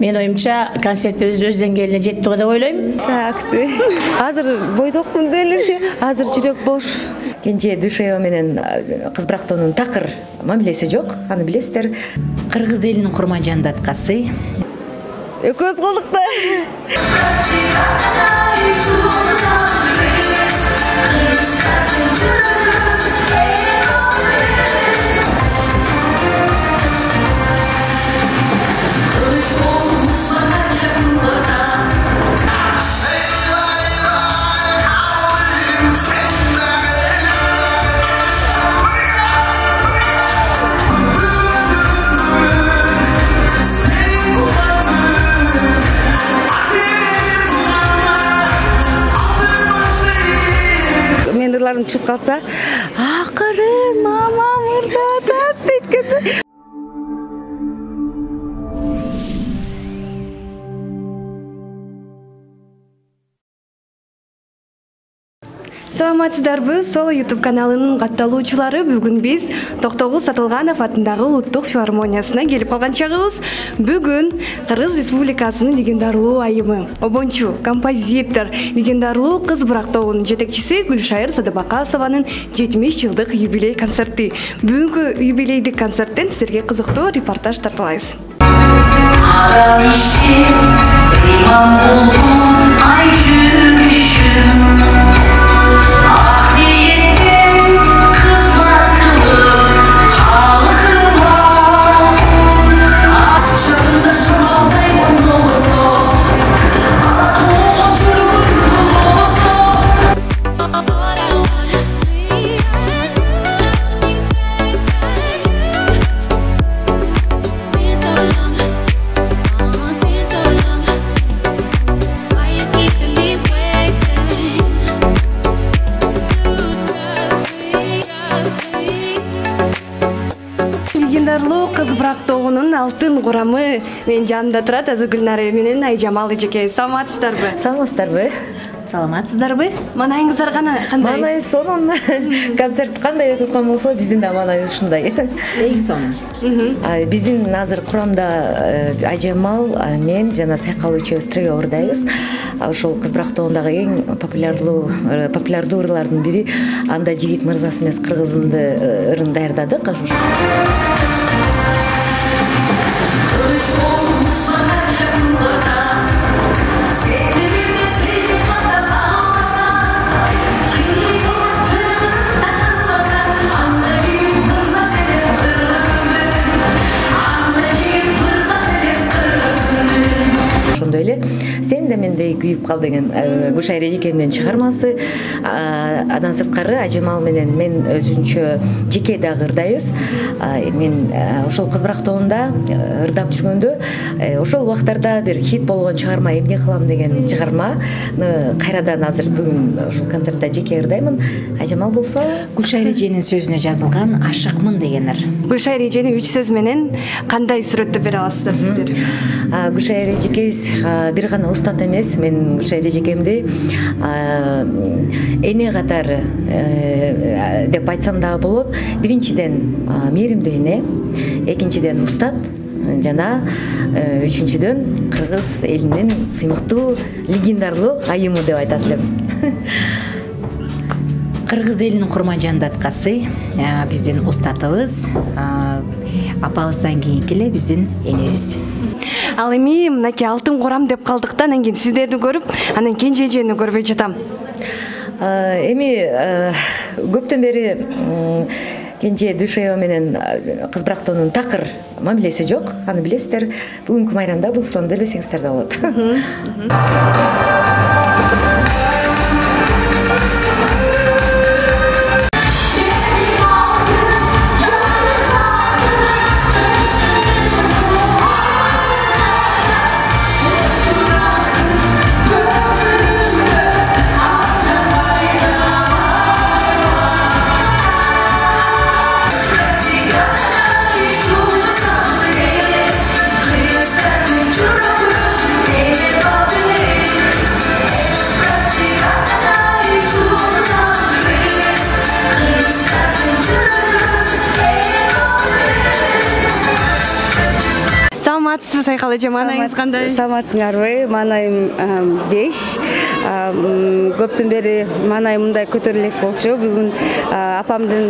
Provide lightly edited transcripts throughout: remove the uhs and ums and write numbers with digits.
Мен оюмча концертибиз өз деңгээлине жетти деп ойлойм. Такты. Азыр бойдокмун делиши, азыр жүрөк бош. Кенже Душева менен Кыз Брактоонун такыр мамилеси жок, аны билесиздер. Кыргыз элинин курман даткасы. Экөөбүз колдукта. Мен ырларым чыгып калса, акырын мама мурда дейт. Саламатсыздарбы? Сол YouTube каналынын катталуучулары, бүгүн биз Токтогул Сатылганов атындагы Улуттук филармониясына келип калган чагыбыз. Бүгүн Кыргыз Республикасынын легендарлуу айымы, обончу, композитор, легендарлуу Кыз Брактоонун жетекчиси Гүлшайыр Садыбакасованын 70 жылдык юбилей концерти. Бүгүнкү юбилейдик концерттен сиздерге кызыктуу репортаж тартуулайбыз. Кыз Брактоонун алтын курамы менин жанымда турат. Азыр Гүлнара менен Айжамал эжеке. Саламатсыздарбы? Саламатсыздарбы? Саламатсыздарбы? Маанайыңыздар кандай? Маанай сонун. Концерт кандай өтүп аткан болсо, биздин да маанай ушундай. Эң сонун. Биздин азыр курамда Айжамал, мен жана Сайкал үчөөбүз трио ырдайбыз. Ошол Кыз Брактоондагы эң популярдуу ырлардын бири анда жигит мырзасы эмес кыргызымды ырын даярдадык. Ошондой эле Сен да мендей күйүп кал деген Гүлшайыр эжекемдин чыгармасы. Андан сырткары Айжамал менен мен өзүнчө жеке дагы ырдайбыз. Мен ошол Кыз Брактоонда ырдап жүргөндө ошол убактарда бир хит болгон чыгарма эмне кылам деген чыгарманы кайрадан азыр бүгүн ушул концертте жеке ырдаймын. Айжамал болсо Гүлшайыр эженин сөзүнө жазылган Ашыкмын деген ыр. Гүлшайыр эжени 3 сөз менен кандай сүрөттөп бере аласыздар сиздер? Гүлшайыр эжекебиз бир гана устат эмес. Мен Гүлшайыр эжекемди эне катары деп айтсам дагы болот. Биринчиден мээримдүү эне, экинчиден устат жана үчүнчүдөн Кыргыз элинин сыймыктуу легендарлуу айымы деп айтат элем. Кыргыз элинин курман даткасы биздин устатыбыз, апабыздан кийинки эле биздин энебиз. Ал эми мынакей алтын курам деп калдыктан анан кийин сиздерди көрүп, анан кенже эжени көрбөй жатам. Эми көптөн бери Кенже Душева менен Кыз Брактоонун такыр мамилеси жок, аны билесиздер. Бүгүнкү майрамда бул суроону бербесеңиздер да болот. саламатсызбы Сайкал эже? Маанайыңыз кандай? Саламатсыңарбы? Маанайым 5. Көптөн бери маанайым мындай көтөрүлөк болчу. Бүгүн апамдын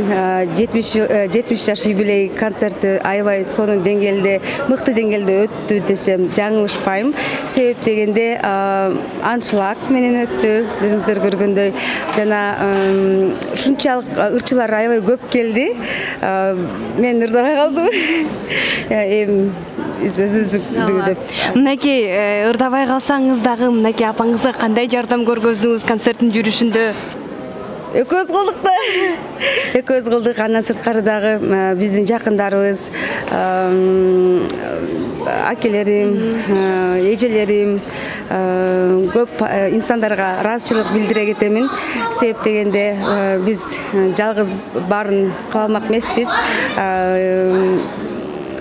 70 жаш юбилей концерти аябай сонун деңгээлде, мыкты деңгээлде өттү десем жаңылышпайм. Себеп дегенде аншлаг менен өттү. Өзүңүздөр көргөндөй жана ушунчалык ырчылар аябай көп келди. Мен ырдабай калдым. Эми өзүбүздү деп. Мынакей ырдабай калсаңыз дагы мынакей апаңызга кандай жардам көргөздүңүз концерттин жүрүшүндө? Экөөбүз кылдык да. Экөөбүз кылдык. Андан сырткары дагы биздин жакындарыбыз, акелерим, эжелерим көп инсандарга ыраазычылык билдире кетемин. Себеп дегенде биз жалгыз баарын кыла алмак эмеспиз.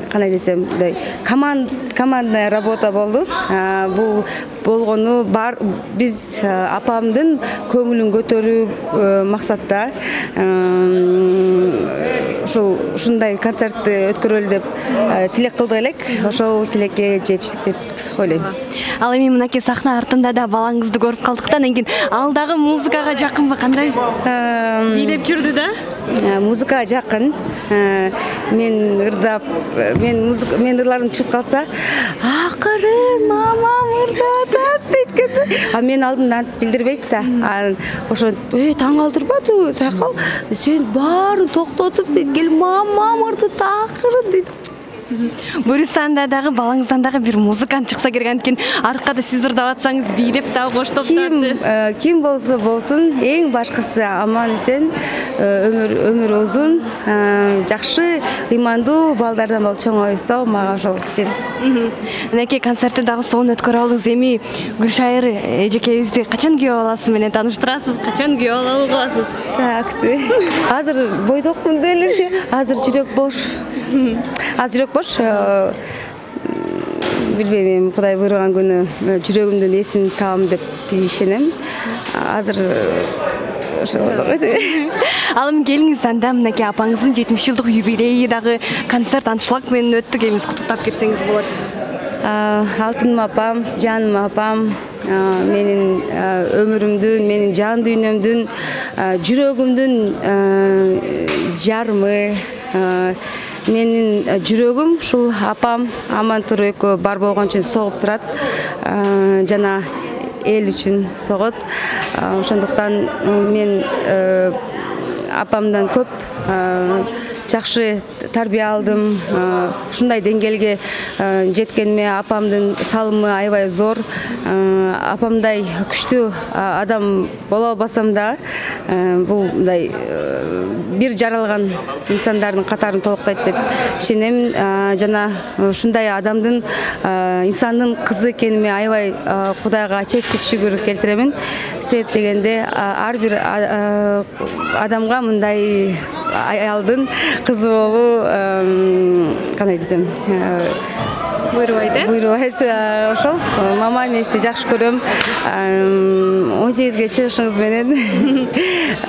Кандай десем, командная работа болду. Бул болгону биз апамдын көңүлүн көтөрүү максатта ушундай концертти өткөрөлү деп тилек кылдык элек. Ошол тилекке жетиштик деп ойлойм. Ал эми мынакей сахна артында да балаңызды көрүп калдык да, анан кийин ал дагы музыкага жакынбы, кандай? Бийлеп жүрдү да? Музыкага жакын. Мен ырдап, мен ырларым чыгып калса, акырын мамам ырдатат дейт. Мен алдымдан билдирбейт да. Ошо таң алдырбады, Сайкал, сен баарын токтотуп дейт, кел мамам ырдат акырын дейт. Буюрсанда дагы балаңыздан дагы бир музыкант чыкса керек, анткени аркада сиз ырдап атсаңыз бийлеп дагы коштоптот. Ким болсо болсун, эң башкысы аман эсен, өмүр узун, жакшы, ыймандуу балдардан бол чоңойсо, мага ошол жетет. Мынакей концертти дагы сонун өткөрө алдыңыз. Эми Гүлшайыр эжекебизди качан күйөө аласыз менен тааныштырасыз? Качан күйөө алалы кыласыз? Так. Азыр бойдокмун деле, азыр жүрөк бош. Азыр жүрөк бош. Билбейм, Кудай буйруган күнү жүрөгүмдүн эсин табам деп ишенем. Азыр Ал эми келиңиз, анда мынакей апаңыздын 70 жылдык юбилейи дагы концерт аншлаг менен өттү. Келиңиз куттуктап кетсеңиз болот. Алтыным апам, жаным апам, менин өмүрүмдүн, менин жан дүйнөмдүн, жүрөгүмдүн жарымы. Менин жүрөгүм ушул апам Амантур экөө бар болгон үчүн согуп турат. Жана эл үчүн согот. Ошондуктан мен апамдан көп жакшы тарбия алдым. Ушундай деңгээлге жеткениме апамдын салымы аябай зор. Апамдай күчтүү адам боло албасам да, бул мындай бир жаралган инсандардын катарын толуктайт деп ишенем. Жана ушундай адамдын, инсандын кызы экениме аябай Кудайга чексиз шүгүр келтиремин. Себеп дегенде ар бир адамга мындай аялдын кызы болуу, кандай десем, буйрубайт. Ошол мама эмести жакшы көрөм. 18-ге чыгышыңыз менен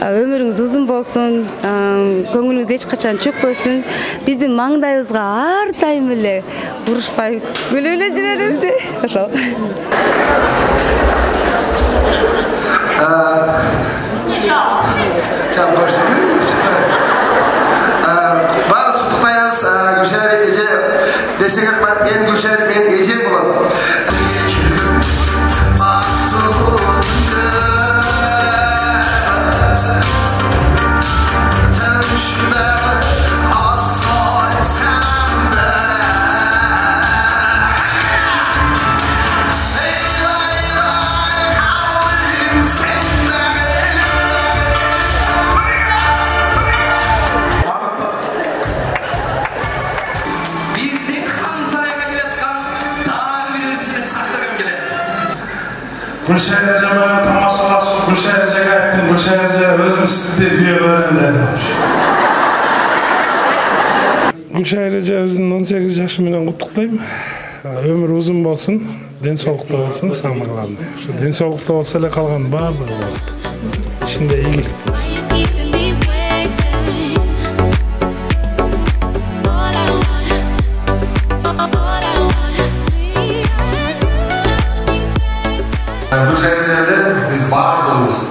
өмүрүңүз узун болсун, көңүлүңүз эч качан чөкпөсүн. Биздин маңдайыбызга ар дайым эле урушпай күлүп эле жүрөрүңүз. Ошол. Бары суттуктайбыз, Гүлшайыр эже десеңер, мен Гүлшайыр, мен эже болот. Gülşehir Cemal'in tamaşalaşıp Gülşehir Cemal'e ettim. Gülşehir Cemal özüm sizde düğe öğrendim. Gülşehir Cemal özünün 18 yaşı menen kutluqlayım. Ömür uzun bolsun, densolukta bolsun, sağlıklandı. Şu densolukta olsa ele kalgan barlığı var. İçinde iyilik bolsun. All I want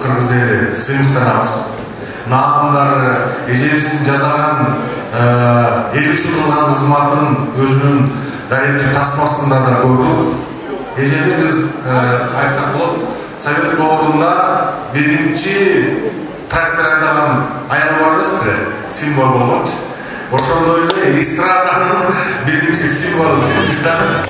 кыргыз эли сыймыктанабыз. Наамдары эжебиздин жасаган эл үчүн кылган кызматын өзүнүн даректүү тасмасында да көрдүк. Эжеде биз айтсак болот, совет доорунда биринчи трактор айдаган аял бар эмеспи, символ болгончу. Ошондой эле эстраданын биринчи символу сиз да.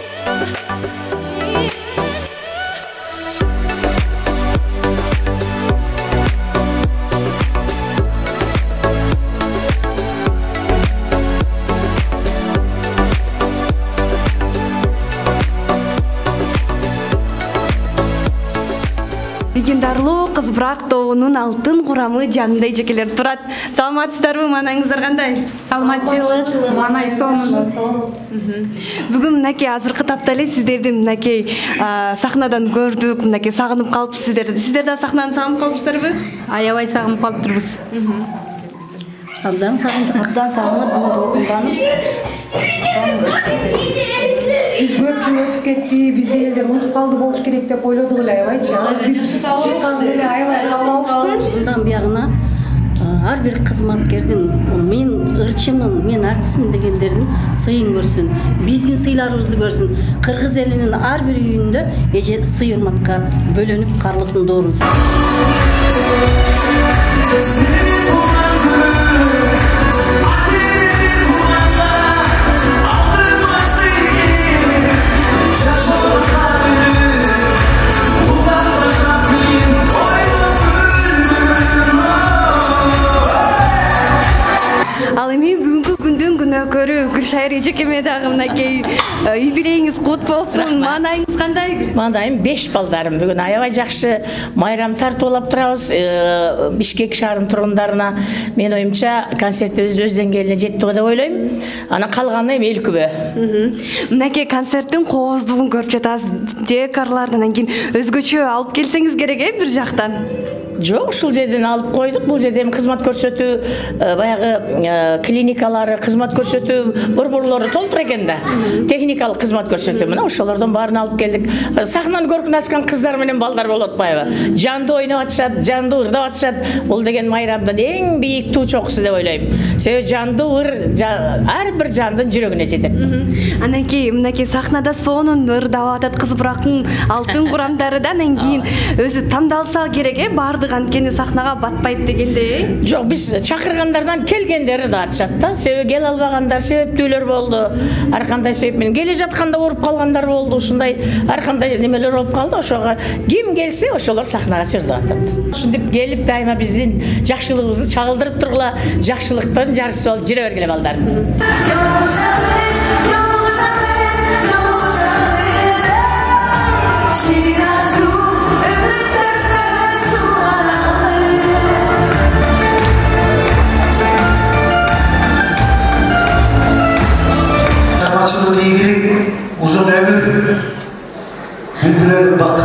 Легендарлуу Кыз Бырак тобунун алтын курамы жанында эжекелер турат. Саламатсыздарбы, маанаңыздар кандай? Саламатчылык, маанай сонун. Бүгүн мынакей азыркы тапта эле сиздерди мынакей сахнадан көрдүк, мынакей сагынып калыпсыз сиздерди. Сиздер да сахнаны сагынып калыпсыздарбы? Аябай сагынып калыптырбыз. Абдан сагындык. Абдан сагынып, буну толкунданып. Биз көп жыл өтүп кетти, бизде элдер унутуп калды болуш керек деп ойлодук эле, аябайчы. Биз чыккан эле аябай кабыл алышты. Мындан биягына ар бир кызматкердин мен ырчымын, мен артистмин дегендердин сыйын көрсүн, биздин сыйларыбызды көрсүн. Кыргыз элинин ар бир үйүндө эже сый урматка бөлөнүп карлыктын доорун. Ал эми бүгүнкү күндүн күнөөкөрү Гүлшайыр эжекеме дагы мынакей юбилейиңиз кут болсун. Маанайыңыз кандай? Маанайым 5 балдарым. Бүгүн аябай жакшы майрам тартуулап турабыз. Бишкек шаарынын тургундарына мен оюмча концертибиз өз деңгээлине жетти деп ойлойм. Анан калганы эми эл күбө. Мынакей концерттин кооздугун көрүп жатасыз. Декорлардан кийин өзгөчө алып келсеңиз керек бир жактан. Жок, ушул жерден алып койдук. Бул жерде кызмат көрсөтүү, баягы клиникалары, кызмат көрсөтүү борборлору толтур экен да. Техникалык кызмат көрсөтүү мына ошолордон баарын алып келдик. Сахнанын көркүн ачкан кыздар менен балдар болуп атпайбы? Жанды ойноп атышат, жанды ырдап атышат. Бул деген майрамдын эң бийик туу чокусу деп ойлойм. Себеби жанды ыр ар бир жандын жүрөгүнө жетет. Анан кийин мынакей сахнада сонун ырдап атат Кыз Бырактын алтын курамдарыдан кийин өзү тандалса керек, баардык анткени сахнага батпайт дегенде. Жок, биз чакыргандардан келгендери да атышат да. Себеби келе албагандар себептүүлөр болду. Ар кандай себеп менен келе жатканда ооруп калгандар болду. Ушундай ар кандай немелер болуп калды. Ошого ким келсе, ошолор сахнага чырдап атат. Ушинтип келип дайыма биздин жакшылыгыбызды чагылдырып тургула, жакшылыктан жарыс болуп жүре бергиле балдар. Uzun ömür, bülbüle bak,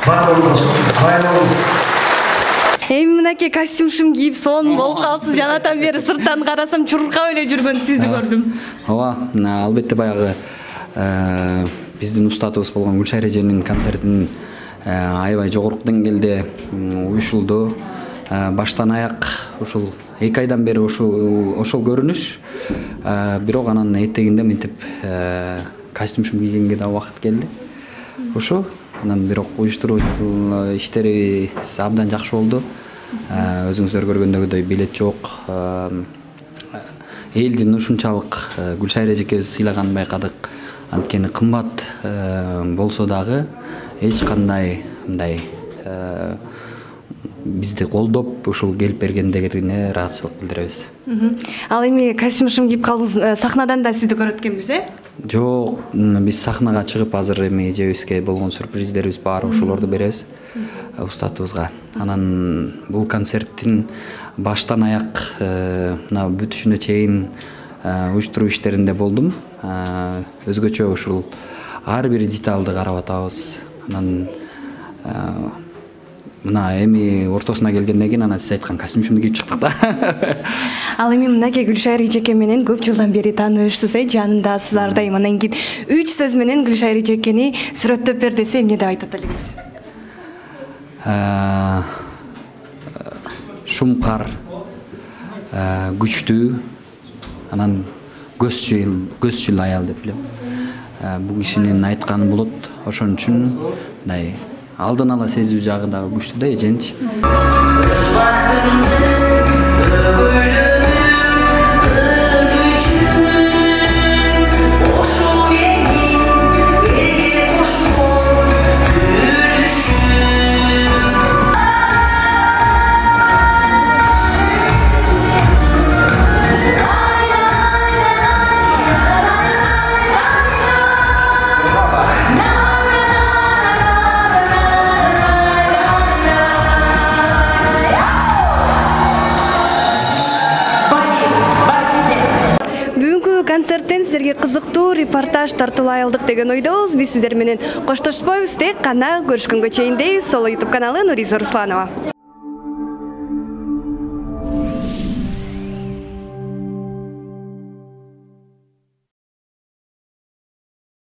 bak olmasın, bayan olun. Эми мынакей костюм кийип сонун болуп калыпсыз. Жанатан бери сырттан карасам чуркап эле жүргөн сизди көрдүм. Ооба, албетте баягы биздин устатыбыз болгон Гүлшайыр эженин концертин аябай жогорку деңгээлде уюшулду. Баштан аяк ушул 2 айдан бери ошол көрүнүш. Бирок анан этегинде мынтип костюм кийгенге да убакыт келди. Ошо анан бирок уюштуруу иштери абдан жакшы болду. Өзүңүздөр көргөндөй билет жок. Элдин ушунчалык Гүлшайыр эжекебиз сыйлаганын байкадык. Анткени кымбат болсо дагы эч кандай мындай бизди колдоп ушул келип бергендегине ыраазычылык билдиребиз. Ал эми костюм кийип калдыңыз, сахнадан да сизди көрөт экенбиз, Жок, биз сахнага чыгып азыр эми эжебизге болгон сюрприздерибиз бар, ошолорду беребиз устатыбызга. Анан бул концерттин баштан аяк мына бүтүшүнө чейин уюштуруу иштеринде болдум. Өзгөчө ушул ар бир деталды карап атабыз. Анан мына эми ортосуна келгенден кийин анан сиз айткан костюмчумду кийип чыктык да. Ал эми мынакей Гүлшайыр эжеке менен көп жылдан бери таанышсыз, жанындасыз ар дайым. Анан кийин 3 сөз менен Гүлшайыр эжекени сүрөттөп бер десе эмне деп айтат элеңиз? шумкар, күчтүү, анан көзчүл аял деп билем. Бул кишинин айтканы болот. Ошон үчүн мындай алдын ала сезүү жагы дагы күчтүү да эженчи. Концерттен сіздерге қызыктуу репортаж тартуулай алдык деген ойдобуз. Биз сиздер менен коштошпойбуз, тек кана көрүшкөнгө чейин дейбиз. Сол YouTube каналы Нуриза Русланова.